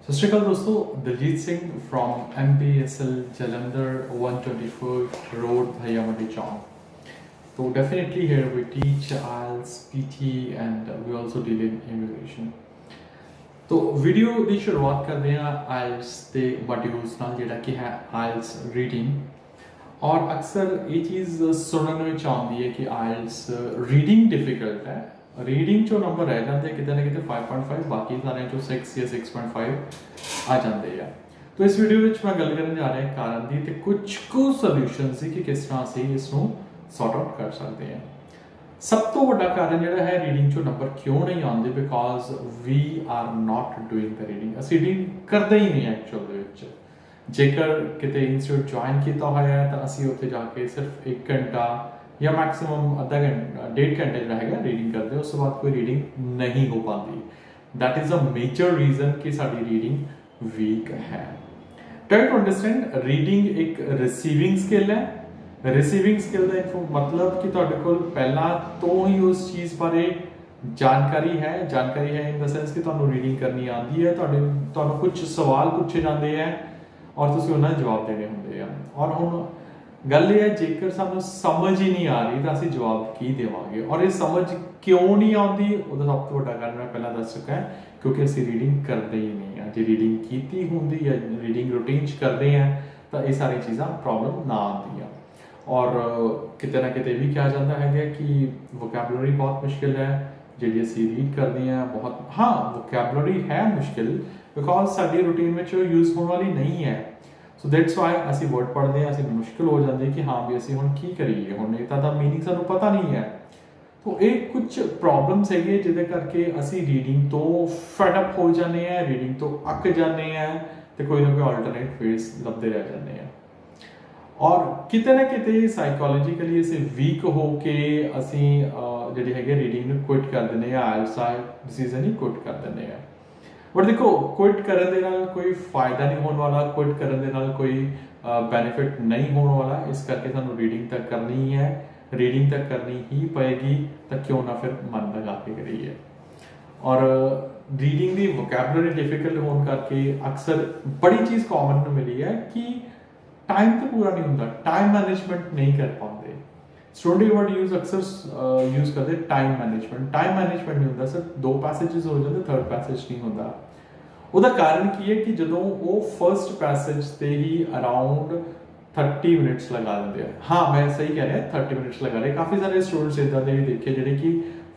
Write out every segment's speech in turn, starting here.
सत श्री अकाल दोस्तों, Daljit Singh from MPSL Jalandhar 124 Road, Bhaiya Mandi Chowk. So definitely here we teach IELTS, PT and we also deal in immigration. तो video ਦੀ ਸ਼ੁਰੂਆਤ ਕਰਦੇ ਹਾਂ IELTS ਦੇ modules ਨਾਲ ਜਿਹੜਾ ਕਿ ਹੈ IELTS ਰੀਡਿੰਗ। और अक्सर ये चीज़ सुनने में आती है कि IELTS रीडिंग डिफिकल्ट है। रीडिंग जो नंबर रह जाते हैं कितने ना कितने 5.5, बाकी सारे जो 6 या 6.5 आ जाते हैं। तो इस वीडियो में मैं गल करने जा रहा है कारण दी ते कुछ सोल्यूशन सी कि किस तरह से इसको सॉर्ट आउट कर सकते हैं। सब तो बड़ा कारण जो है रीडिंग जो नंबर क्यों नहीं आते, because we are not doing the reading. असं रीडिंग करते ही नहीं एक्चुअल। जेकर किते इंस्टीट्यूट ज्वाइन किया होया है तो असी उत्थे जाके सिर्फ 1 घंटा या मैक्सिमम आधा घंटा 1.5 घंटे जो है रीडिंग करते हैं, उस बाद कोई रीडिंग नहीं हो पाती। That is a major reason कि साडी रीडिंग वीक है। ट्राई टू अंडरस्टैंड, रीडिंग एक रिसीविंग स्किल है। रिसीविंग स्किल का मतलब कि तुहाडे कोल पहला तो ही उस चीज़ बारे जानकारी है इन द सेंस कि तुहानू रीडिंग करनी आती है, तुहानू कुछ सवाल पूछे जाते हैं और तुसीं उन्हां दे जवाब देने होंदे आ। और हुण गल ये है, जेकर सानू समझ ही नहीं आ रही तो असीं जवाब की देवांगे, और ये समझ क्यों नहीं आती उहदा सब तो वड्डा कारण मैं पहला दस चुका है, क्योंकि असीं रीडिंग करते ही नहीं है। जे रीडिंग कीती हुंदी या रीडिंग रूटीन च करते हैं तो ये सारी चीज़ां प्रॉब्लम ना आती। और किते ना किते भी कहा जाता है कि वोकैबुलरी बहुत मुश्किल है जी असी रीड करते हैं बहुत। हाँ, वोकैबुलरी है मुश्किल बिकॉज साडी रूटीन में यूज़ होने वाली नहीं है। सो दैट्स वाई असी वर्ड पढ़ते हैं, असी मुश्किल हो जाती है कि हाँ भी असी हुण की करिए, हुण इहदा मीनिंग सानू पता नहीं है। तो ये कुछ प्रॉब्लम्स है जिहदे करके असी रीडिंग तो फैडअप हो जाते हैं, रीडिंग तो अक जाते हैं, तो कोई ना कोई अल्टरनेट फेस लभदे रह जाते हैं। और किते ना किते साइकोलॉजिकली असी वीक होके असी जिहड़ी है रीडिंग नूं क्विट कर दिंदे हैं, IELTS डिसीजन ही क्विट कर दिंदे हैं। बट देखो, क्विट करने दे नाल कोई फायदा नहीं होने वाला, क्विट करने दे नाल कोई बेनिफिट नहीं होने वाला। इस करके सानू रीडिंग तक करनी ही है, रीडिंग तक करनी ही पएगी, तो क्यों ना फिर मन लगा के करिए। और रीडिंग की वोकैबुलरी डिफिकल्ट होने करके अक्सर बड़ी चीज़ कॉमन मिली है कि टाइम तो पूरा नहीं होता, टाइम मैनेजमेंट नहीं कर पाते। स्टूडेंट वर्ड यूज अक्सर यूज करते टाइम मैनेजमेंट नहीं होता, सिर्फ 2 पैसेजेस हो जाते, 3rd पैसेज नहीं होता। ਉਹਦਾ ਕਾਰਨ ਕੀ ਹੈ ਕਿ ਜਦੋਂ ਉਹ ਫਰਸਟ ਪੈਸੇਜ ਤੇ ਹੀ ਅਰਾਊਂਡ 30 ਮਿੰਟਸ ਲਗਾ ਦਿੰਦੇ ਆ। ਹਾਂ, ਮੈਂ ਸਹੀ ਕਹਿ ਰਿਹਾ, 30 ਮਿੰਟਸ ਲਗਾ ਰਹੇ। ਕਾਫੀ ਸਾਰੇ ਸਟੂਡੈਂਟਸ ਇਦਾਂ ਦੇ ਵੀ ਦੇਖੇ ਜਿਹੜੇ ਕਿ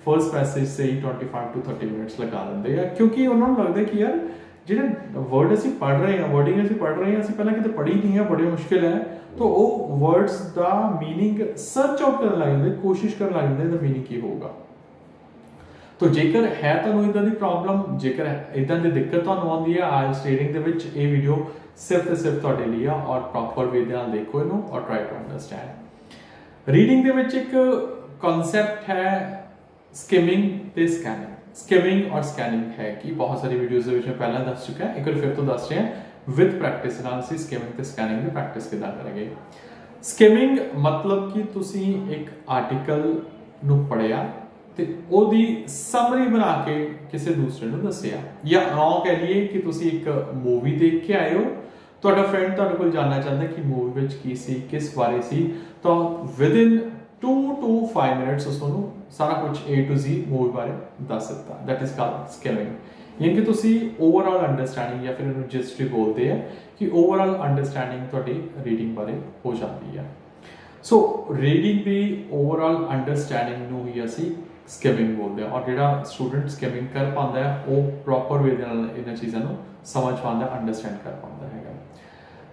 first passage say he 25 to 30 minutes ਲਗਾ ਦਿੰਦੇ ਆ, ਕਿਉਂਕਿ ਉਹਨਾਂ ਨੂੰ ਲੱਗਦਾ ਕਿ ਯਾਰ ਜਿਹੜੇ वर्ड असी पढ़ रहे हैं, वर्डिंग असी पढ़ रहे हैं, असी पहले किते पढ़ी नहीं है, बड़ी मुश्किल है, तो वो वर्ड्स का मीनिंग सर्च आउट करने लग जाते, कोशिश करने लग जाते मीनिंग की होगा। तो जेकर है तुहानू इदां दी प्रॉब्लम, जेकर इदां दी दिक्कत तुहानू आउंदी है IELTS रीडिंग दे विच, ये वीडियो सिर्फ ते सिर्फ तुहाडे लिए है। और प्रॉपर वे दे नाल देखो इहनू और ट्राई टू अंडरस्टैंड। रीडिंग दे विच एक कॉन्सैप्ट है स्किमिंग ते स्कैनिंग। स्किमिंग और स्कैनिंग है कि बहुत सारी वीडियोज़ में पहले दस चुका है, एक बार फिर तो दस रहे हैं विद प्रैक्टिस नाल सी स्किमिंग ते स्कैनिंग की प्रैक्टिस किदां करेंगे। स्किमिंग मतलब कि तुसी एक आर्टिकल नूं पढ़िया ते ओदी समरी बना के किसी दूसरे नूं दस्सिया, या आउं कह लीए कि तुसी एक मूवी देख के आए हो, तुहाडा फ्रेंड तुहाडे कोल जानना चाहता है कि मूवी विच की सी, किस बारे सी, तो विद इन 2 to 5 मिनट्स उसनूं सारा कुछ A to Z मूवी बारे दस दिता। That is called skimming. यानी कि तुसी ओवरऑल अंडरस्टैंडिंग, या फिर इहनूं जिस्ट भी बोलते हैं कि ओवरऑल अंडरस्टैंडिंग तुहाडी रीडिंग बारे हो जाती है। सो रीडिंग भी ओवरऑल अंडरस्टैंडिंग नूं ही असी स्किमिंग बोलते हैं। और जिहड़ा स्टूडेंट स्किमिंग कर पाता है वो प्रॉपर वे दे नाल इन्हां चीज़ां नूं समझ पाता, अंडरस्टैंड कर पाता है।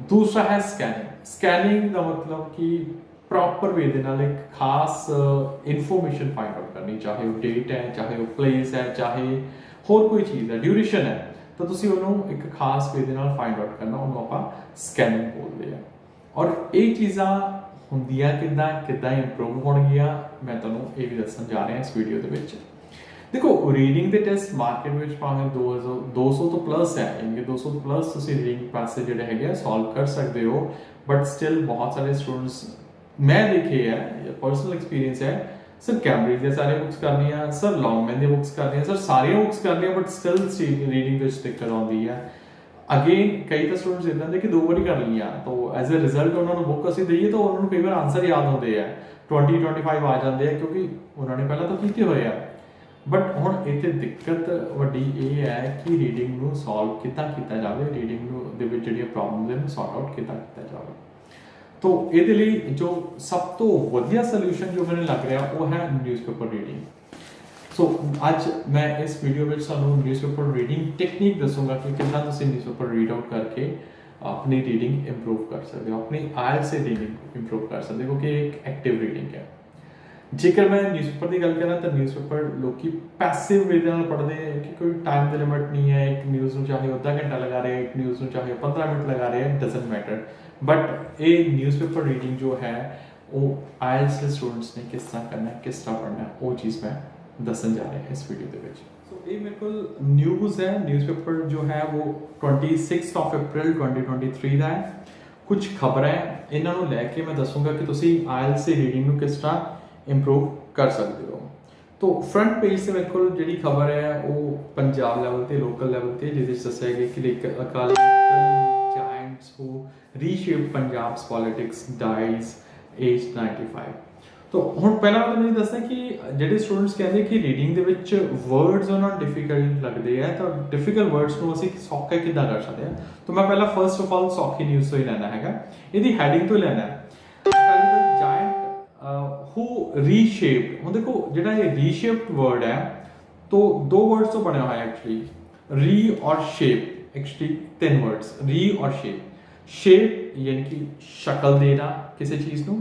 दूसरा है स्कैनिंग। स्कैनिंग का मतलब कि प्रॉपर वे दे नाल एक खास इन्फॉर्मेशन फाइंड आउट करनी, चाहे वो डेट है, चाहे वो प्लेस है, चाहे होर कोई चीज़ है, ड्यूरेशन है, तो तुसी उन्होंने एक खास वे दे नाल फाइंड आउट करना, उन्होंने आपां स्कैनिंग बोलते हैं। और ये चीज़ां हुंदियां किद्दां इंप्रूव होणगियां, मैं तुहानूं ये भी दस्सण जा रहा इस वीडियो दे विच। देखो, रीडिंग के टेस्ट मार्केट में भावें 200 तो प्लस है, यानी 200 तो प्लस तुसी रीडिंग पैसेज जिहड़े हैगे सॉल्व कर सकते हो, बट स्टिल बहुत सारे स्टूडेंट्स मैं देखे है, पर्सनल एक्सपीरियंस है, सर कैम्ब्रिज के सारे बुक्स करनी है, सर लॉन्गमैन की बुक्स करनी है, सर सारिया बुक्स करनी है, बट स्टिल रीडिंग दिक्कत आती है। ਅਗੇਨ ਕਈ ਤਾਂ ਸਟੂਡੈਂਟਸ ਇਦਾਂ ਦੇ ਕਿ 2 ਵਾਰੀ ਕਰ ਲਈਆਂ ਤਾਂ ਐਜ਼ ਅ ਰਿਜ਼ਲਟ ਉਹਨਾਂ ਨੂੰ ਬੁੱਕ ਅਸੀਂ ਦਈਏ ਤਾਂ ਉਹਨਾਂ ਨੂੰ ਕਈ ਵਾਰ ਆਨਸਰ ਯਾਦ ਹੁੰਦੇ ਆ 20-25 ਆ ਜਾਂਦੇ ਆ ਕਿਉਂਕਿ ਉਹਨਾਂ ਨੇ ਪਹਿਲਾਂ ਤਾਂ ਕੀਤੇ ਹੋਏ ਆ। ਬਟ ਹੁਣ ਇੱਥੇ ਦਿੱਕਤ ਵੱਡੀ ਇਹ ਹੈ ਕਿ ਰੀਡਿੰਗ ਨੂੰ ਸੋਲਵ ਕਿੱਦਾਂ ਕੀਤਾ ਜਾਵੇ, ਰੀਡਿੰਗ ਨੂੰ ਦੇ ਵਿੱਚ ਜਿਹੜੀਆਂ ਪ੍ਰੋਬਲਮਸ ਨੇ ਸੌਰਟ ਆਊਟ ਕਿੱਦਾਂ ਕੀਤਾ ਜਾਵੇ। तो ਇਹਦੇ ਲਈ ਜੋ ਸਭ ਤੋਂ ਵਧੀਆ ਸੋਲੂਸ਼ਨ ਜੋ ਮੈਨੂੰ ਲੱਗ ਰਿਹਾ ਉਹ ਹੈ ਨਿਊਜ਼ਪੇਪਰ ਰੀਡਿੰਗ। ਸੋ ਅੱਜ ਮੈਂ ਇਸ ਵੀਡੀਓ ਵਿੱਚ ਤੁਹਾਨੂੰ ਨਿਊਜ਼ਪੇਪਰ ਰੀਡਿੰਗ ਟੈਕਨੀਕ ਦੱਸੂਗਾ ਕਿ ਕਿੱਦਾਂ ਤੁਸੀਂ ਨਿਊਜ਼ਪੇਪਰ ਰੀਡ ਆਊਟ ਕਰਕੇ ਆਪਣੀ ਰੀਡਿੰਗ ਇੰਪਰੂਵ ਕਰ ਸਕਦੇ ਹੋ, ਆਪਣੀ ਆਇਲਸ ਦੀ ਰੀਡਿੰਗ ਇੰਪਰੂਵ ਕਰ ਸਕਦੇ ਹੋ ਕਿਉਂਕਿ ਇੱਕ ਐਕਟਿਵ ਰੀਡਿੰਗ ਹੈ। ਜੇਕਰ ਮੈਂ ਨਿਊਜ਼ਪੇਪਰ ਦੀ ਗੱਲ ਕਰਾਂ ਤਾਂ ਨਿਊਜ਼ਪੇਪਰ ਲੋਕੀ ਪੈਸਿਵ ਵੇ ਨਾਲ ਪੜ੍ਹਦੇ ਹੈ ਕਿ ਕੋਈ ਟਾਈਮ ਦੀ ਲਿਮਿਟ ਨਹੀਂ ਹੈ, ਇੱਕ ਨਿਊਜ਼ ਨੂੰ ਚਾਹੇ ਅੱਧਾ ਘੰਟਾ ਲਗਾ ਰਹੇ, ਇੱਕ ਨਿਊਜ਼ ਨੂੰ ਚਾਹੇ 15 ਮਿੰਟ ਲਗਾ ਰਹੇ, ਡਜ਼ਨਟ ਮੈਟਰ। बट ये न्यूज़पेपर रीडिंग जो है वो आइल्स के स्टूडेंट्स ने किस तरह करना है, किस तरह पढ़ना है, वो चीज़ मैं दसन जा रहा है इस वीडियो के विच। सो ये मेरे को न्यूज़ है, न्यूज़पेपर जो है वो 26 अप्रैल 2023 का है। कुछ खबर है इन्हों लैके मैं दसूँगा कि तुसी आइल्स की रीडिंग को किस तरह इंप्रूव कर सकते हो। तो फ्रंट पेज से मेरे को जी खबर है वो पंजाब लैवल से लोकल लैवल से जिस दसिया गया कि like Akali who reshape Punjab's politics dies aged 95। तो ਹੁਣ ਪਹਿਲਾਂ ਮੈਂ ਤੁਹਾਨੂੰ ਦੱਸਣਾ ਕਿ ਜਿਹੜੇ ਸਟੂਡੈਂਟਸ ਕਹਿੰਦੇ ਕਿ ਰੀਡਿੰਗ ਦੇ ਵਿੱਚ ਵਰਡਸ ਉਹਨਾਂ ਨੂੰ ਡਿਫਿਕਲਟ ਲੱਗਦੇ ਆ ਤਾਂ ਡਿਫਿਕਲਟ ਵਰਡਸ ਨੂੰ ਅਸੀਂ ਸੌਖਾ ਕਿੱਦਾਂ ਕਰ ਸਕਦੇ ਆ। ਤਾਂ ਮੈਂ ਪਹਿਲਾਂ ਫਰਸਟ ਆਫ ਆਲ ਸੌਖੀ ਨਿਊਜ਼ ਤੋਂ ਹੀ ਲੈਣਾ ਹੈਗਾ, ਇਹਦੀ ਹੈਡਿੰਗ ਤੋਂ ਲੈਣਾ ਹੈ ਜਾਇੰਟ ਹੂ ਰੀਸ਼ੇਪ। ਹੁਣ ਦੇਖੋ ਜਿਹੜਾ ਇਹ ਰੀਸ਼ੇਪਡ ਵਰਡ ਹੈ तो 2 वर्ड्स तो बने हुए हैं एक्चुअली, री और शेप। एक्चुअली 3 वर्ड्स, री और शेप। शेप यानी कि शक्ल देना किसी चीज को,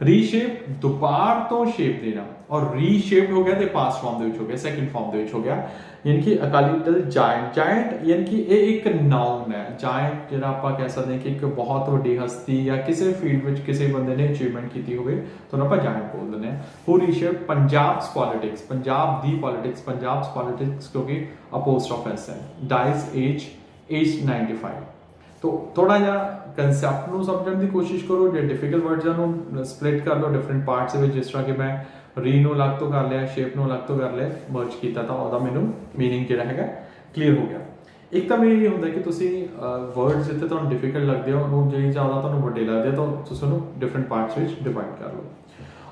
रीशेप दोबारा तो शेप देना, और रीशेप हो गया तो पास्ट फॉर्म ਦੇ ਵਿੱਚ ਹੋ ਗਿਆ, सेकंड फॉर्म ਦੇ ਵਿੱਚ ਹੋ ਗਿਆ। यानी कि अकाली दल जायंट, जायंट यानी कि ਇਹ ਇੱਕ ਨਾउन ਹੈ। ਜਾਇੰਟ ਜਿਹੜਾ ਆਪਾਂ ਕਹਿ ਸਕਦੇ ਹਾਂ ਕਿ ਇੱਕ ਬਹੁਤ ਵੱਡੀ ਹਸਤੀ ਜਾਂ ਕਿਸੇ ਫੀਲਡ ਵਿੱਚ ਕਿਸੇ ਬੰਦੇ ਨੇ ਅਚੀਵਮੈਂਟ ਕੀਤੀ ਹੋਵੇ ਤਾਂ ਆਪਾਂ ਜਾਇੰਟ ਬੋਲ ਦਿੰਦੇ ਹਾਂ। ਹੂ ਰੀਸ਼ੇਪ ਪੰਜਾਬਸ ਪੋਲਿਟਿਕਸ, ਪੰਜਾਬ ਦੀ ਪੋਲਿਟਿਕਸ, ਪੰਜਾਬਸ ਪੋਲਿਟਿਕਸ ਕਿਉਂਕਿ ਅਪੋਸਟ੍ਰੋਫ ਹੈ, ਡਾਈਜ਼ ਏਜ 95। तो थोड़ा जिहा कंसैप्ट ਨੂੰ ਸਮਝਣ ਦੀ ਕੋਸ਼ਿਸ਼ ਕਰੋ, ਜੇ ਡਿਫਿਕਲਟ ਵਰਡਸ ਨੂੰ ਸਪਲਿਟ ਕਰ ਲਓ ਡਿਫਰੈਂਟ ਪਾਰਟਸ ਦੇ ਵਿੱਚ, ਜਿਸ ਤਰ੍ਹਾਂ ਕਿ ਮੈਂ ਰੀ ਨੂੰ ਅਲੱਗ ਤੋਂ ਕਰ ਲਿਆ, ਸ਼ੇਪ ਨੂੰ ਅਲੱਗ ਤੋਂ ਕਰ ਲਿਆ, ਮਰਜ ਕੀਤਾ ਤਾਂ ਉਹਦਾ ਮੈਨੂੰ ਮੀਨਿੰਗ ਜਿਹੜਾ ਹੈਗਾ ਕਲੀਅਰ ਹੋ ਗਿਆ। ਇੱਕ ਤਾਂ ਮੇਰੀ ਇਹ ਹੁੰਦਾ ਕਿ ਤੁਸੀਂ ਵਰਡਸ ਜਿੱਥੇ ਤੁਹਾਨੂੰ ਡਿਫਿਕਲਟ ਲੱਗਦੇ ਹੋ ਉਹਨੂੰ ਜੇ ਜ਼ਿਆਦਾ ਤੁਹਾਨੂੰ ਵੱਡੇ ਲੱਗਦੇ ਤਾਂ ਤੁਸੀਂ ਉਹਨੂੰ ਡਿਫਰੈਂਟ ਪਾਰਟਸ ਵਿੱਚ ਡਿਵਾਈਡ ਕਰ ਲਓ।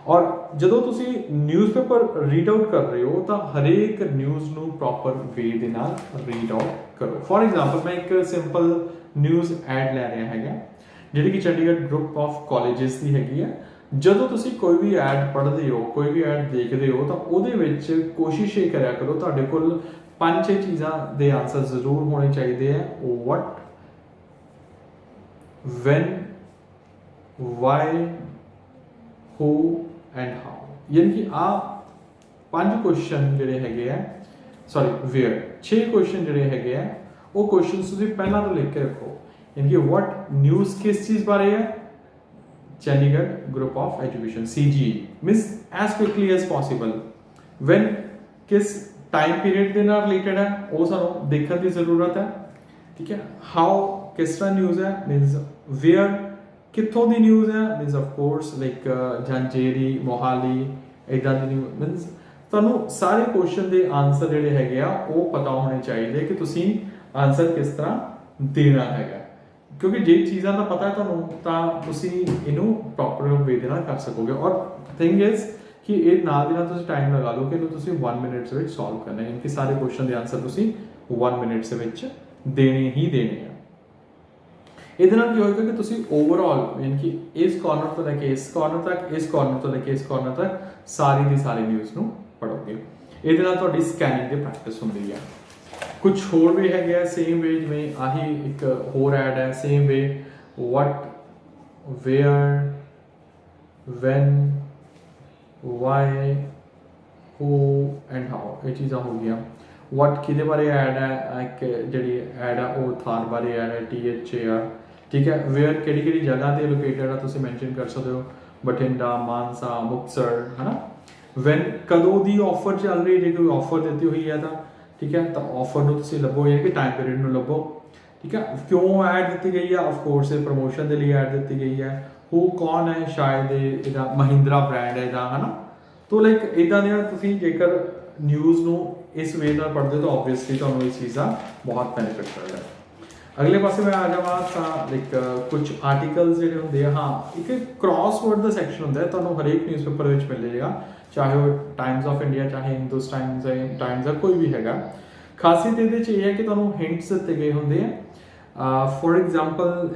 ਔਰ ਜਦੋਂ ਤੁਸੀਂ ਨਿਊਜ਼ਪੇਪਰ ਰੀਡ ਆਊਟ ਕਰ ਰਹੇ ਹੋ ਤਾਂ ਹਰੇਕ ਨਿਊਜ਼ ਨੂੰ ਪ੍ਰੋਪਰ ਵੇ ਦੇ ਨਾਲ ਰੀਡ ਆਊਟ ਕਰੋ। ਫੋਰ ਐਗਜ਼ਾਮਪਲ ਮੈਂ ਇੱਕ ਸਿੰਪਲ ਨਿਊਜ਼ ਐਡ ਲੈ ਰਿਹਾ ਹੈਗਾ ਜਿਹੜੀ ਕਿ ਚੰਡੀਗੜ੍ਹ ਗਰੁੱਪ ਆਫ ਕਾਲਜਿਸ ਦੀ ਹੈਗੀ ਹੈ। ਜਦੋਂ ਤੁਸੀਂ ਕੋਈ ਵੀ ਐਡ ਪੜ੍ਹਦੇ ਹੋ, ਕੋਈ ਵੀ ਐਡ ਦੇਖਦੇ ਹੋ ਤਾਂ ਉਹਦੇ ਵਿੱਚ ਕੋਸ਼ਿਸ਼ ਇਹ ਕਰਿਆ ਕਰੋ ਤੁਹਾਡੇ ਕੋਲ 5-6 ਚੀਜ਼ਾਂ ਦੇ ਆਨਸਰ ਜ਼ਰੂਰ ਹੋਣੇ ਚਾਹੀਦੇ ਆ। What, when, why, who and how. ਯਾਨੀ ਕਿ ਆ 5 ਕੁਐਸਚਨ ਜਿਹੜੇ ਹੈਗੇ ਆ, ਸੌਰੀ ਵੇਅਰ 6 ਕੁਐਸਚਨ ਜਿਹੜੇ ਹੈਗੇ ਆ ਉਹ ਕੁਐਸਚਨ ਤੁਸੀਂ ਪਹਿਲਾਂ ਤੋਂ ਲਿਖ ਕੇ ਰੱਖੋ। यानी कि व्हाट न्यूज़ किस चीज़ बारे है, Chandigarh group of education CGE means as quickly as possible. When किस टाइम पीरियड के नाल रिलेटेड है वो सानू देखने की जरूरत है, ठीक है। हाउ किस तरह न्यूज़ है मीन्स वेयर कित्थों दी न्यूज़ है means of course like Jhanjeri Mohali इदां दी न्यूज़ मीन्स ਤੁਹਾਨੂੰ ਸਾਰੇ ਕੁਐਸਚਨ ਦੇ ਆਨਸਰ ਜਿਹੜੇ ਹੈਗੇ ਆ ਉਹ ਪਤਾ ਹੋਣੇ ਚਾਹੀਦੇ ਕਿ ਤੁਸੀਂ ਆਨਸਰ ਕਿਸ ਤਰ੍ਹਾਂ ਦੇਣਾ ਹੈਗਾ। ਕਿਉਂਕਿ ਜੇ ਚੀਜ਼ਾਂ ਦਾ ਪਤਾ ਹੈ ਤੁਹਾਨੂੰ ਤਾਂ ਤੁਸੀਂ ਇਹਨੂੰ ਪ੍ਰੋਪਰ ਵੇ ਦੇ ਨਾਲ ਕਰ ਸਕੋਗੇ। ਔਰ ਥਿੰਗ ਇਜ਼ ਕਿ ਇਹ ਨਾਲ ਦੀ ਨਾਲ ਤੁਸੀਂ ਟਾਈਮ ਲਗਾ ਲਓ ਕਿ ਇਹਨੂੰ ਤੁਸੀਂ 1 ਮਿੰਟ ਦੇ ਵਿੱਚ ਸੋਲਵ ਕਰਨਾ ਹੈ, ਯਾਨੀ ਕਿ ਸਾਰੇ ਕੁਐਸਚਨ ਦੇ ਆਨਸਰ ਤੁਸੀਂ 1 ਮਿੰਟ ਦੇ ਵਿੱਚ ਦੇਣੇ ਹੀ ਦੇਣੇ ਆ। ਇਹਦੇ ਨਾਲ ਕੀ ਹੋਏਗਾ ਕਿ ਤੁਸੀਂ ਓਵਰਆਲ ਯਾਨੀ ਕਿ ਇਸ ਕਾਰਨਰ ਤੋਂ ਲੈ ਕੇ ਇਸ ਕਾਰਨਰ ਤੱਕ, ਇਸ ਕਾਰਨਰ ਤੋਂ ਲੈ ਕੇ ਇਸ ਕਾਰਨਰ ਤੱਕ ਸਾਰੀ ਦੀ ਸਾਰੀ ਨਿਊਜ਼ ਨੂੰ ਪੜ੍ਹੋਗੇ। ਇਹਦੇ ਨਾਲ ਤੁਹਾਡੀ ਸਕੈਨਿੰਗ ਦੀ ਪ੍ਰੈਕਟਿਸ ਹੁੰਦੀ ਹੈ। कुछ होर भी है सेम वे जिमें आही एक होर ऐड है same way what, where, when, why, who and how, ये चीज़ां हो गई। वट कि बारे ऐड है, एक जी ऐड है वो थार बारे ऐड है THAR, ठीक है। वेयर कि जगह से लोकेटेड है तुम मैंशन कर सकते हो, बठिंडा, मानसा, मुक्तसर, है ना। वैन कदों की ऑफर चल रही है, कोई ऑफर दी हुई है तो ठीक है, तो ऑफर ਨੂੰ ਤੁਸੀਂ ਲੱਭੋ ਯਾਨੀ ਕਿ ਟਾਈਮ ਪੀਰੀਅਡ ਨੂੰ ਲੱਭੋ, ਠੀਕ ਹੈ। ਕਿਉਂ ਐਡ ਦਿੱਤੀ ਗਈ ਹੈ, ਆਫ ਕੋਰਸ ਇਹ ਪ੍ਰੋਮੋਸ਼ਨ ਦੇ ਲਈ ਐਡ ਦਿੱਤੀ ਗਈ ਹੈ। ਹੂ ਕੌਣ ਹੈ, ਸ਼ਾਇਦ ਇਹਦਾ ਮਹਿੰਦਰਾ ਬ੍ਰਾਂਡ ਹੈ ਇਹਦਾ, ਹੈ ਨਾ। ਤੋ ਲਾਈਕ ਇਦਾਂ ਦੀਆਂ ਤੁਸੀਂ ਜੇਕਰ ਨਿਊਜ਼ ਨੂੰ ਇਸ ਵੇ ਨਾਲ ਪੜ੍ਹਦੇ ਹੋ ਤਾਂ ਆਬਵੀਅਸਲੀ ਤੁਹਾਨੂੰ ਇਹ ਚੀਜ਼ ਦਾ ਬਹੁਤ ਬੈਨੀਫਿਟ ਮਿਲਦਾ ਹੈ। अगले पासे मैं आ जावां ਤਾਂ ਲਾਈਕ ਕੁਝ ਆਰਟੀਕਲਸ ਜਿਹੜੇ ਹੁੰਦੇ ਆ ਹਾਂ ਇੱਕ ਕ੍ਰਾਸਵਰਡ ਦਾ ਸੈਕਸ਼ਨ ਹੁੰਦਾ ਹੈ ਤੁਹਾਨੂੰ ਹਰੇਕ ਨਿਊਜ਼ਪੇਪਰ ਵਿੱਚ ਮਿਲੇਗਾ ਚਾਹੇ ਉਹ ਟਾਈਮਸ ਆਫ ਇੰਡੀਆ ਚਾਹੇ ਹਿੰਦੁਸਤਾਨ ਟਾਈਮਸ ਦਾ ਕੋਈ ਵੀ ਹੈਗਾ ਖਾਸੀਅਤ ਇਹਦੇ 'ਚ ਇਹ ਹੈ ਕਿ ਤੁਹਾਨੂੰ ਹਿੰਟਸ ਦਿੱਤੇ ਗਏ ਹੁੰਦੇ ਆ for example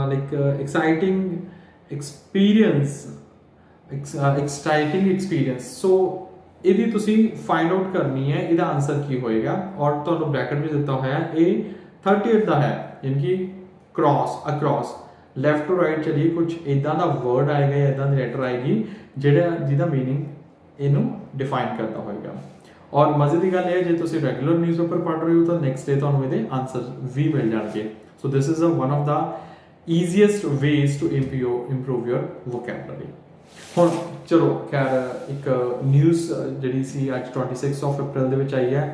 like exciting experience so ਇਹਦੀ ਤੁਸੀਂ ਫਾਈਂਡ ਆਊਟ ਕਰਨੀ ਹੈ ਇਹਦਾ ਆਨਸਰ ਕੀ ਹੋਏਗਾ ਔਰ ਤੁਹਾਨੂੰ ਬ੍ਰੈਕਟ ਵੀ ਦਿੱਤਾ ਹੋਇਆ ਇਹ 30th ਦਾ ਹੈ यानी कि ਅਕ੍ਰੋਸ ਲੈਫਟ ਟੂ ਰਾਈਟ ਚਲੀਏ ਕੁਝ ਇਦਾਂ ਦਾ ਵਰਡ ਆਏਗਾ ਜਾਂ ਇਦਾਂ ਦੀ ਲੈਟਰ ਆਏਗੀ ਜਿਹਦਾ ਮੀਨਿੰਗ ਇਹਨੂੰ ਡਿਫਾਈਨ ਕਰਦਾ ਹੋਏਗਾ ਔਰ ਮਜ਼ੇ ਦੀ ਗੱਲ ਇਹ ਹੈ ਜੇ ਤੁਸੀਂ ਰੈਗੂਲਰ ਨਿਊਜ਼ਪੇਪਰ ਪੜ੍ਹ ਰਹੇ ਹੋ ਤਾਂ ਨੈਕਸਟ ਡੇ ਤੁਹਾਨੂੰ ਇਹਦੇ ਆਨਸਰ ਵੀ ਮਿਲ ਜਾਣਗੇ so this is one of the easiest ways to improve your vocabulary ਹੁਣ ਚਲੋ ਖੈਰ ਇੱਕ ਨਿਊਜ਼ ਜਿਹੜੀ ਸੀ ਅੱਜ 26 ਆਫ ਅਪ੍ਰੈਲ ਦੇ ਵਿੱਚ ਆਈ ਹੈ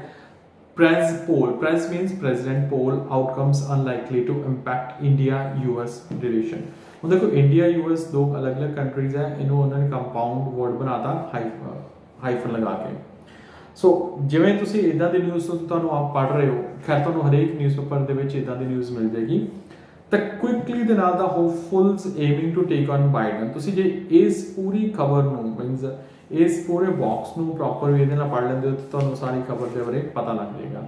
Press means president poll outcomes unlikely to impact India-US relation. ਹੁਣ ਦੇਖੋ ਇੰਡੀਆ US ਦੋ ਅਲੱਗ-ਅਲੱਗ ਕੰਟਰੀਜ਼ ਹੈ ਇਹਨੂੰ ਉਹਨਾਂ ਨੇ ਕੰਪਾਊਂਡ ਵਰਡ ਬਣਾਤਾ ਹਾਈਫਨ ਲਗਾ ਕੇ ਸੋ ਜਿਵੇਂ ਤੁਸੀਂ ਇਦਾਂ ਦੀ ਨਿਊਜ਼ ਤੁਹਾਨੂੰ ਆਪ ਪੜ੍ਹ ਰਹੇ ਹੋ ਖੈਰ ਤੁਹਾਨੂੰ ਹਰੇਕ ਨਿਊਜ਼ਪੇਪਰ ਦੇ ਵਿੱਚ ਇਦਾਂ ਦੀ ਨਿਊਜ਼ ਮਿਲ ਜਾਏਗੀ ਤਾਂ ਕੁਇਕਲੀ ਦੇ ਨਾਲ ਦਾ ਹੋਪਫੁਲਸ ਏਮਿੰਗ ਟੂ ਟੇਕ ਔਨ ਬਾਈਡਨ ਤੁਸੀਂ ਜੇ ਇਸ ਪੂਰੀ ਖਬਰ ਨੂੰ ਮੀਨਸ ਇਸ ਪੂਰੇ ਬਾਕਸ ਨੂੰ ਪ੍ਰੋਪਰ ਵੇ ਦੇ ਨਾਲ ਪੜ੍ਹ ਲੈਂਦੇ ਹੋ ਤਾਂ ਤੁਹਾਨੂੰ ਸਾਰੀ ਖਬਰ ਦੇ ਬਾਰੇ ਪਤਾ ਲੱਗ ਜਾਏਗਾ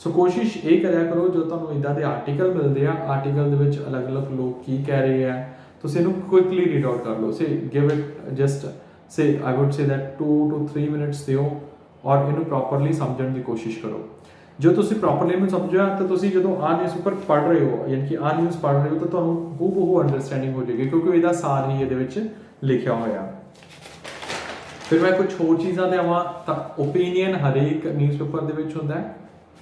ਸੋ ਕੋਸ਼ਿਸ਼ ਇਹ ਕਰਿਆ ਕਰੋ ਜੋ ਤੁਹਾਨੂੰ ਇਦਾਂ ਦੇ ਆਰਟੀਕਲ ਮਿਲਦੇ ਆ ਆਰਟੀਕਲ ਦੇ ਵਿੱਚ ਅਲੱਗ-ਅਲੱਗ ਲੋਕ ਕੀ ਕਹਿ ਰਹੇ ਆ ਤੁਸੀਂ ਇਹਨੂੰ ਕੁਇਕਲੀ ਰੀਡ ਆਊਟ ਕਰ ਲਓ say give it just say I would say that 2 to 3 minutes ਦਿਓ ਔਰ ਇਹਨੂੰ ਪ੍ਰੋਪਰਲੀ ਸਮਝਣ ਦੀ ਕੋਸ਼ਿਸ਼ ਕਰੋ ਜੋ ਤੁਸੀਂ ਪ੍ਰੋਪਰਲੀ ਇਹਨੂੰ ਸਮਝਿਆ ਤਾਂ ਤੁਸੀਂ ਜਦੋਂ ਆ ਨਿਊਜ਼ਪੇਪਰ ਪੜ੍ਹ ਰਹੇ ਹੋ ਯਾਨੀ ਕਿ ਆ ਨਿਊਜ਼ ਪੜ੍ਹ ਰਹੇ ਹੋ ਤਾਂ ਤੁਹਾਨੂੰ ਹੂਬਹੂ ਅੰਡਰਸਟੈਂਡਿੰਗ ਹੋ ਜਾਏਗੀ ਕਿਉਂਕਿ ਇਹਦਾ ਸਾਰ ਹੀ ਇਹਦੇ ਵਿੱਚ ਲਿਖਿਆ ਹੋਇਆ ਫਿਰ ਮੈਂ ਕੁਝ ਹੋਰ ਚੀਜ਼ਾਂ ਤੇ ਆਵਾਂ ਤਾਂ ਓਪੀਨੀਅਨ ਹਰੇਕ ਨਿਊਜ਼ਪੇਪਰ ਦੇ ਵਿੱਚ ਹੁੰਦਾ ਹੈ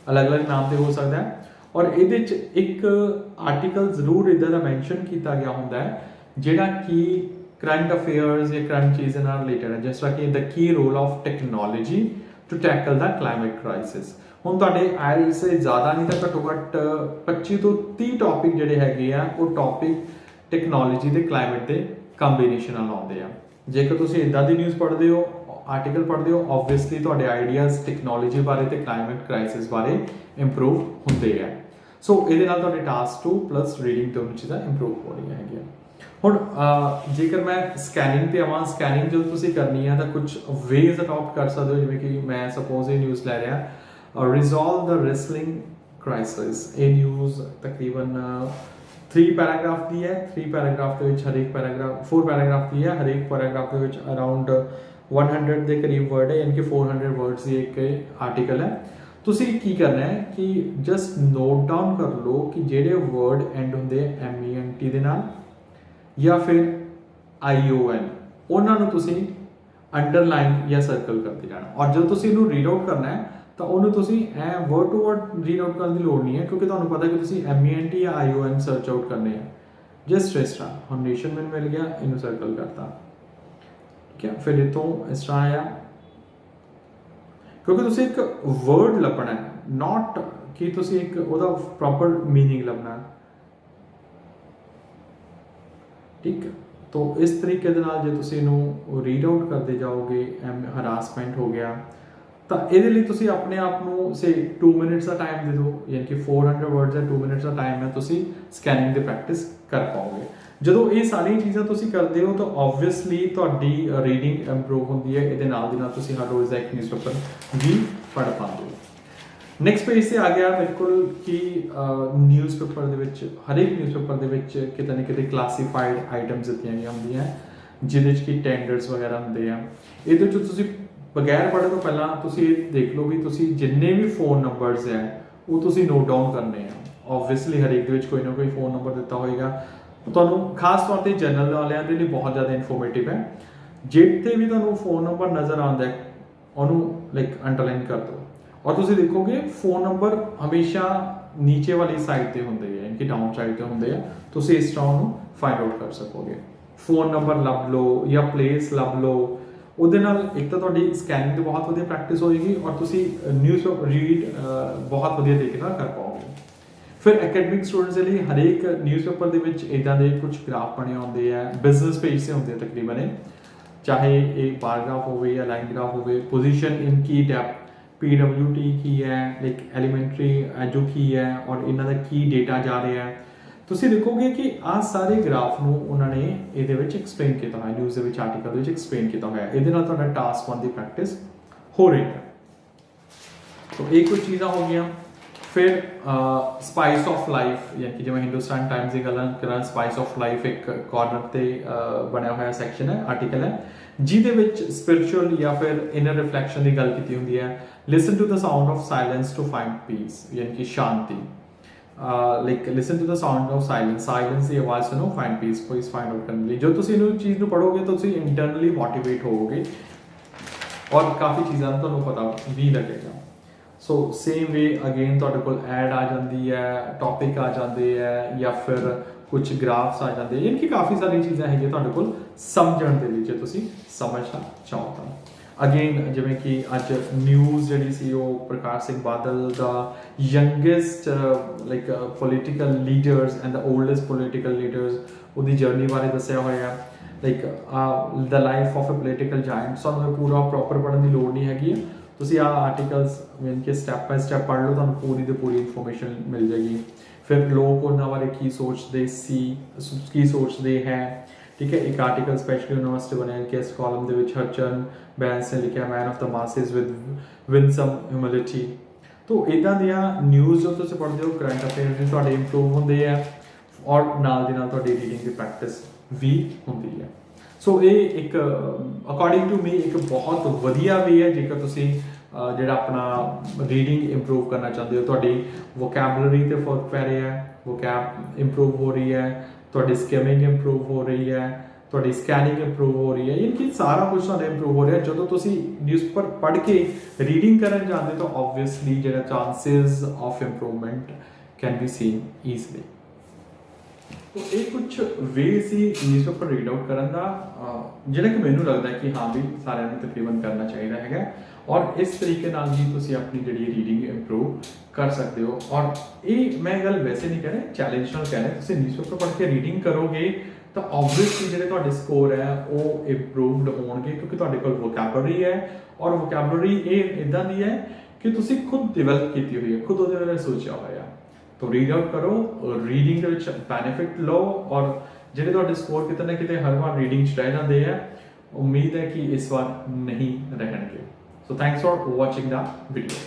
ਅਲੱਗ-ਅਲੱਗ ਨਾਮ ਤੇ ਹੋ ਸਕਦਾ ਹੈ ਔਰ ਇਹਦੇ 'ਚ ਇੱਕ ਆਰਟੀਕਲ ਜ਼ਰੂਰ ਇੱਦਾਂ ਦਾ ਮੈਂਸ਼ਨ ਕੀਤਾ ਗਿਆ ਹੁੰਦਾ ਹੈ ਜਿਹੜਾ ਕਿ ਕਰੰਟ ਅਫੇਅਰਸ ਜਾਂ ਕਰੰਟ ਚੀਜ਼ਾਂ ਨਾਲ ਰਿਲੇਟਡ ਹੈ ਜਿਸ ਤਰ੍ਹਾਂ ਕਿ the key role of technology to tackle the climate crisis ਹੁਣ ਤੁਹਾਡੇ ਆਇਲਸ ਸੇ ਜ਼ਿਆਦਾ ਨਹੀਂ ਤਾਂ ਘੱਟੋ ਘੱਟ 25 ਤੋਂ 30 ਟੌਪਿਕ ਜਿਹੜੇ ਹੈਗੇ ਆ ਉਹ ਟੌਪਿਕ ਟੈਕਨੋਲੋਜੀ ਤੇ ਕਲਾਈਮੇਟ ਦੇ ਕੰਬੀਨੇਸ਼ਨ ਨਾਲ ਆਉਂਦੇ ਆ ਜੇਕਰ ਤੁਸੀਂ ਇਦਾਂ ਦੀ ਨਿਊਜ਼ ਪੜ੍ਹਦੇ ਹੋ ਆਰਟੀਕਲ ਪੜ੍ਹਦੇ ਹੋ ਆਬਵੀਅਸਲੀ ਤੁਹਾਡੇ ਆਈਡੀਆਜ਼ ਟੈਕਨੋਲੋਜੀ ਬਾਰੇ ਤੇ ਕਲਾਈਮੇਟ ਕ੍ਰਾਈਸਿਸ ਬਾਰੇ ਇੰਪਰੂਵ ਹੁੰਦੇ ਆ ਸੋ ਇਹਦੇ ਨਾਲ ਤੁਹਾਡੇ ਟਾਸਕ 2 ਪਲੱਸ ਰੀਡਿੰਗ ਦੋਨੋਂ ਚੀਜ਼ਾਂ ਇੰਪਰੂਵ ਹੋ ਰਹੀਆਂ ਹੈਗੀਆਂ ਹੁਣ ਜੇਕਰ ਮੈਂ ਸਕੈਨਿੰਗ ਤੇ ਆਵਾਂ ਸਕੈਨਿੰਗ ਜਦੋਂ ਤੁਸੀਂ ਕਰਨੀ ਹੈ ਤਾਂ ਕੁਝ ਵੇਜ਼ ਅਡਾਪਟ ਕਰ ਸਕਦੇ ਹੋ ਜਿਵੇਂ ਕਿ ਮੈਂ ਸਪੋਜ਼ ਇਹ ਨਿਊਜ਼ ਲੈ ਰਿਹਾ ਰਿਜ਼ੋਲਵ ਦ ਰੈਸਲਿੰਗ ਕ੍ਰਾਈਸਿਸ ਇਹ ਨਿਊਜ਼ ਤਕਰੀਬਨ 3 ਪੈਰਾਗ੍ਰਾਫ ਦੀ ਹੈ 3 ਪੈਰਾਗ੍ਰਾਫ ਦੇ ਵਿੱਚ ਹਰੇਕ ਪੈਰਾਗ੍ਰਾਫ 4 ਪੈਰਾਗ੍ਰਾਫ ਦੀ ਹੈ ਹਰੇਕ ਪੈਰਾਗ੍ਰਾਫ ਦੇ ਵਿੱਚ ਅਰਾਊਂਡ 100 ਦੇ ਕਰੀਬ ਵਰਡ ਹੈ ਯਾਨੀ ਕਿ 400 ਵਰਡਸ ਦੀ ਇੱਕ ਆਰਟੀਕਲ ਹੈ ਤੁਸੀਂ ਕੀ ਕਰਨਾ ਹੈ ਕਿ ਜਸਟ ਨੋਟ ਡਾਊਨ ਕਰ ਲਓ ਕਿ ਜਿਹੜੇ ਵਰਡ ਐਂਡ ਹੁੰਦੇ ਆ MENT ਦੇ ਨਾਲ ਜਾਂ ਫਿਰ ION ਉਹਨਾਂ ਨੂੰ ਤੁਸੀਂ ਅੰਡਰਲਾਈਨ ਜਾਂ ਸਰਕਲ ਕਰਦੇ ਜਾਣਾ ਔਰ ਜਦੋਂ ਤੁਸੀਂ ਇਹਨੂੰ ਰੀਡ ਆਊਟ ਕਰਨਾ ਹੈ ਤਾਂ ਉਹਨੂੰ ਤੁਸੀਂ a word to word read out ਕਰਨ ਦੀ ਲੋੜ ਨਹੀਂ ਹੈ ਕਿਉਂਕਿ ਤੁਹਾਨੂੰ ਪਤਾ ਕਿ ਤੁਸੀਂ MENT ਜਾਂ ION ਸਰਚ ਆਊਟ ਕਰਨੇ ਆ ਜਸਟ ਇਸ ਤਰ੍ਹਾਂ ਹੁਣ ਨੇਸ਼ਨ ਮੈਨੂੰ ਮਿਲ ਗਿਆ ਇਹਨੂੰ ਸਰਕਲ ਕਰਤਾ ਠੀਕ ਹੈ ਫਿਰ ਇਹ ਤੋਂ ਇਸ ਤਰ੍ਹਾਂ ਆਇਆ ਕਿਉਂਕਿ ਤੁਸੀਂ ਇੱਕ ਵਰਡ ਲੱਭਣਾ ਹੈ ਨਾਟ ਕਿ ਤੁਸੀਂ ਇੱਕ ਉਹਦਾ ਪ੍ਰੋਪਰ ਮੀਨਿੰਗ ਲੱਭਣਾ ਠੀਕ ਹੈ तो इस तरीके ਦੇ ਨਾਲ ਜੇ ਤੁਸੀਂ ਇਹਨੂੰ ਰੀਡ ਆਊਟ ਕਰਦੇ ਜਾਓਗੇ ਹਰਾਸਮੈਂਟ ਹੋ ਗਿਆ ਤਾਂ ਇਹਦੇ ਲਈ ਤੁਸੀਂ ਆਪਣੇ ਆਪ ਨੂੰ ਸੇ 2 ਮਿੰਟਸ ਦਾ ਟਾਈਮ ਦੇ ਦਿਓ ਯਾਨੀ ਕਿ 400 ਵਰਡਸ ਦਾ 2 ਮਿੰਟਸ ਦਾ ਟਾਈਮ ਹੈ ਤੁਸੀਂ ਸਕੈਨਿੰਗ ਦੀ ਪ੍ਰੈਕਟਿਸ ਕਰ ਪਾਓਗੇ ਜਦੋਂ ਇਹ ਸਾਰੀਆਂ ਚੀਜ਼ਾਂ ਤੁਸੀਂ ਕਰਦੇ ਹੋ ਤਾਂ ਆਬਵੀਅਸਲੀ ਤੁਹਾਡੀ ਰੀਡਿੰਗ ਇੰਪਰੂਵ ਹੁੰਦੀ ਹੈ ਇਹਦੇ ਨਾਲ ਦੀ ਨਾਲ ਤੁਸੀਂ ਹਰ ਰੋਜ਼ ਇੱਕ ਨਿਊਜ਼ਪੇਪਰ ਵੀ ਪੜ੍ਹ ਪਾਉਂਦੇ ਹੋ ਨੈਕਸਟ ਪੇਜ ਤੇ ਆ ਗਿਆ ਬਿਲਕੁਲ ਕਿ ਨਿਊਜ਼ਪੇਪਰ ਦੇ ਵਿੱਚ ਹਰੇਕ ਨਿਊਜ਼ਪੇਪਰ ਦੇ ਵਿੱਚ ਕਿਤੇ ਨਾ ਕਿਤੇ ਕਲਾਸੀਫਾਈਡ ਆਈਟਮਸ ਦਿੱਤੀਆਂ ਗਈਆਂ ਹੁੰਦੀਆਂ ਜਿਹਦੇ 'ਚ ਕਿ ਟੈਂਡਰਸ ਵਗੈਰਾ ਹੁੰਦੇ ਆ ਇਹਦੇ 'ਚ ਤੁਸੀਂ ਬਗੈਰ ਪੜ੍ਹਨ ਤੋਂ ਪਹਿਲਾਂ ਤੁਸੀਂ ਇਹ ਦੇਖ ਲਓ ਵੀ ਤੁਸੀਂ ਜਿੰਨੇ ਵੀ ਫੋਨ ਨੰਬਰਸ ਹੈ ਉਹ ਤੁਸੀਂ ਨੋਟ ਡਾਊਨ ਕਰਨੇ ਆ ਆਬਵੀਅਸਲੀ ਹਰੇਕ ਦੇ ਵਿੱਚ ਕੋਈ ਨਾ ਕੋਈ ਫੋਨ ਨੰਬਰ ਦਿੱਤਾ ਹੋਏਗਾ ਤੁਹਾਨੂੰ ਖਾਸ ਤੌਰ ਤੇ ਜਨਰਲ ਵਾਲਿਆਂ ਦੇ ਲਈ ਬਹੁਤ ਜ਼ਿਆਦਾ ਇਨਫੋਰਮੇਟਿਵ ਹੈ ਜਿੱਥੇ ਵੀ ਤੁਹਾਨੂੰ ਫੋਨ ਨੰਬਰ ਨਜ਼ਰ ਆਉਂਦਾ ਉਹਨੂੰ ਲਾਈਕ ਅੰਡਰਲਾਈਨ ਕਰ ਦਿਓ ਔਰ ਤੁਸੀਂ ਦੇਖੋਗੇ ਫੋਨ ਨੰਬਰ ਹਮੇਸ਼ਾ ਨੀਚੇ ਵਾਲੀ ਸਾਈਡ ਤੇ ਹੁੰਦੇ ਆ ਯਾਨੀ ਕਿ ਡਾਊਨ ਸਾਈਡ ਤੇ ਹੁੰਦੇ ਆ ਤੁਸੀਂ ਇਸ ਤਰ੍ਹਾਂ ਉਹਨੂੰ ਫਾਈਂਡ ਆਊਟ ਕਰ ਸਕੋਗੇ ਫੋਨ ਨੰਬਰ ਲੱਭ ਲਓ ਜਾਂ ਪਲੇਸ ਲੱਭ ਲਓ ਉਹਦੇ ਨਾਲ ਇੱਕ ਤਾਂ ਤੁਹਾਡੀ ਸਕੈਨਿੰਗ ਦੀ ਬਹੁਤ ਵਧੀਆ ਪ੍ਰੈਕਟਿਸ ਹੋਏਗੀ ਔਰ ਤੁਸੀਂ ਨਿਊਜ਼ ਰੀਡ ਬਹੁਤ ਵਧੀਆ ਤਰੀਕੇ ਨਾਲ ਕਰ ਪਾਓਗੇ ਫਿਰ ਐਕੈਡਮਿਕ ਸਟੂਡੈਂਟਸ ਦੇ ਲਈ ਹਰੇਕ ਨਿਊਜ਼ਪੇਪਰ ਦੇ ਵਿੱਚ ਇਦਾਂ ਦੇ ਕੁਝ ਗ੍ਰਾਫ ਬਣੇ ਹੁੰਦੇ ਆ ਬਿਜ਼ਨਸ ਪੇਜ ਤੇ ਹੁੰਦੇ ਆ ਤਕਰੀਬਨ ਚਾਹੇ ਇਹ ਬਾਰ ਗ੍ਰਾਫ ਹੋਵੇ ਜਾਂ ਲਾਈਨ ਗ੍ਰਾਫ ਹੋਵੇ ਪੋਜੀਸ਼ਨ ਇਨ ਕੀ ਡੈਪਥ PWT ਕੀ ਹੈ, ਲਾਈਕ ਐਲੀਮੈਂਟਰੀ ਐਜੂ ਕੀ ਹੈ ਔਰ ਇਹਨਾਂ ਦਾ ਕੀ ਡੇਟਾ ਜਾ ਰਿਹਾ ਹੈ। ਤੁਸੀਂ ਦੇਖੋਗੇ ਕਿ ਆਹ ਸਾਰੇ ਗ੍ਰਾਫ ਨੂੰ ਉਹਨਾਂ ਨੇ ਇਹਦੇ ਵਿੱਚ ਐਕਸਪਲੇਨ ਕੀਤਾ ਹੋਇਆ, ਨਿਊਜ਼ ਦੇ ਵਿੱਚ ਆਰਟੀਕਲ ਦੇ ਵਿੱਚ ਐਕਸਪਲੇਨ ਕੀਤਾ ਹੋਇਆ। ਇਹਦੇ ਨਾਲ ਤੁਹਾਡਾ ਟਾਸਕ 1 ਦੀ ਪ੍ਰੈਕਟਿਸ ਹੋ ਰਹੀ ਹੈ। तो ये कुछ चीज़ा हो गया। फिर स्पाइस ऑफ लाइफ, यानी कि जिवें हिंदुस्तान टाइम्स की गल करा, स्पाइस ऑफ लाइफ एक कॉर्नर ते बनया हुआ सैक्शन है, आर्टिकल है, जिहदे विच स्पिरिचुअल या फिर इनर रिफ्लैक्शन की गल की हुंदी है। Listen to the sound of silence to find peace, यानी कि शांति। Like listen to the sound of silence, silence की आवाज़ सुनो, find peace, peace find out करने लिए। जो तुसीं इस चीज़ को पढ़ोगे तो तुसीं इंटरनली मोटिवेट होवोगे और काफ़ी चीज़ां दा तुहानूं पता भी लगेगा। सो सेम वे अगेन तुहाडे कोल ऐड आ जाती है, टॉपिक आ जाते हैं या फिर कुछ ग्राफ्स आ जाते हैं, यानी कि काफ़ी सारी चीज़ां हैं तुहाडे कोल समझण दे लई, जे तुसीं समझना चाहो तां। अगेन जिवें कि अज न्यूज़ जिहड़ी सी ओह प्रकाश सिंह बादल दा youngest like political leaders and the oldest political leaders उहदी जर्नी बारे दस्सिया होया, like the life of a political giant. सानूं पूरा प्रॉपर पढ़न दी लोड़ नहीं हैगी, ਤੁਸੀਂ ਆਹ ਆਰਟੀਕਲਸ मीन कि स्टैप बाय स्टैप पढ़ लो, ਤੁਹਾਨੂੰ पूरी ਦੀ पूरी ਇਨਫੋਰਮੇਸ਼ਨ ਮਿਲ ਜਾਏਗੀ। ਫਿਰ ਲੋਕ ਉਹਨਾਂ ਬਾਰੇ ਕੀ ਸੋਚਦੇ ਹੈ, ਠੀਕ ਹੈ। ਇੱਕ ਆਰਟੀਕਲ ਸਪੈਸ਼ਲੀ ਉਹਨਾਂ ਵਾਸਤੇ ਬਣਿਆ ਗੈਸਟ ਕਾਲਮ ਦੇ ਵਿੱਚ ਹਰਚਰਨ ਬੈਂਸ ਨੇ ਲਿਖਿਆ, man of the masses with some humility. तो इदां दियां न्यूज़ जो तुसीं पढ़दे हो, करंट अफेयर्स भी तुहाडे इंप्रूव होंदे आ और नाल दी नाल तुहाडी रीडिंग की प्रैक्टिस भी होंदी है। सो ये एक अकॉर्डिंग टू मी एक बहुत वधिया वे है जेकर तुसीं ਜਿਹੜਾ अपना रीडिंग इंप्रूव करना चाहते हो। तुहाडी वोकैबलरी ते फर्क पै रहा है, वोकैब इंप्रूव हो रही है, तुहाडी स्किमिंग इंप्रूव हो रही है, तुहाडी स्कैनिंग इंप्रूव हो रही है, यानी कि सारा कुछ तुहाडा इंप्रूव हो रहा है। जो तुसीं न्यूज़पेपर पढ़ के रीडिंग करन जाते तो ऑबवियसली जिहड़ा chances of improvement can be seen easily. तो ये कुछ वे सी न्यूज़पेपर रीड आउट करन दा जिहड़ा कि मैनूं लगदा है कि हाँ भी सारिਆਂ ਨੂੰ तकरीबन करना चाहिए है और इस तरीके नाल ही तुसीं अपनी जिहड़ी रीडिंग इंप्रूव कर सकते हो। और ये मैं गल वैसे नहीं कह रहा, चैलेंज नाल कह रहा, तुसीं न्यूज़पेपर पढ़ के रीडिंग करोगे तो ऑबवियसली जिहड़े तुहाडे स्कोर है वो इंप्रूवड होणगे, क्योंकि तुहाडे कोल वोकैबलरी है और वोकैबलरी ये इदां दी है कि तुसीं खुद डिवेलप कीती हुई है, खुद उहदे बारे सोचिया होया। तो रीड आउट करो, रीडिंग के विच बेनिफिट लो और जिहड़े तुहाडे स्कोर किते ना किते हर बार रीडिंग च रह जाते हैं, उम्मीद है कि इस बार नहीं रहणगे। So thanks for watching the video.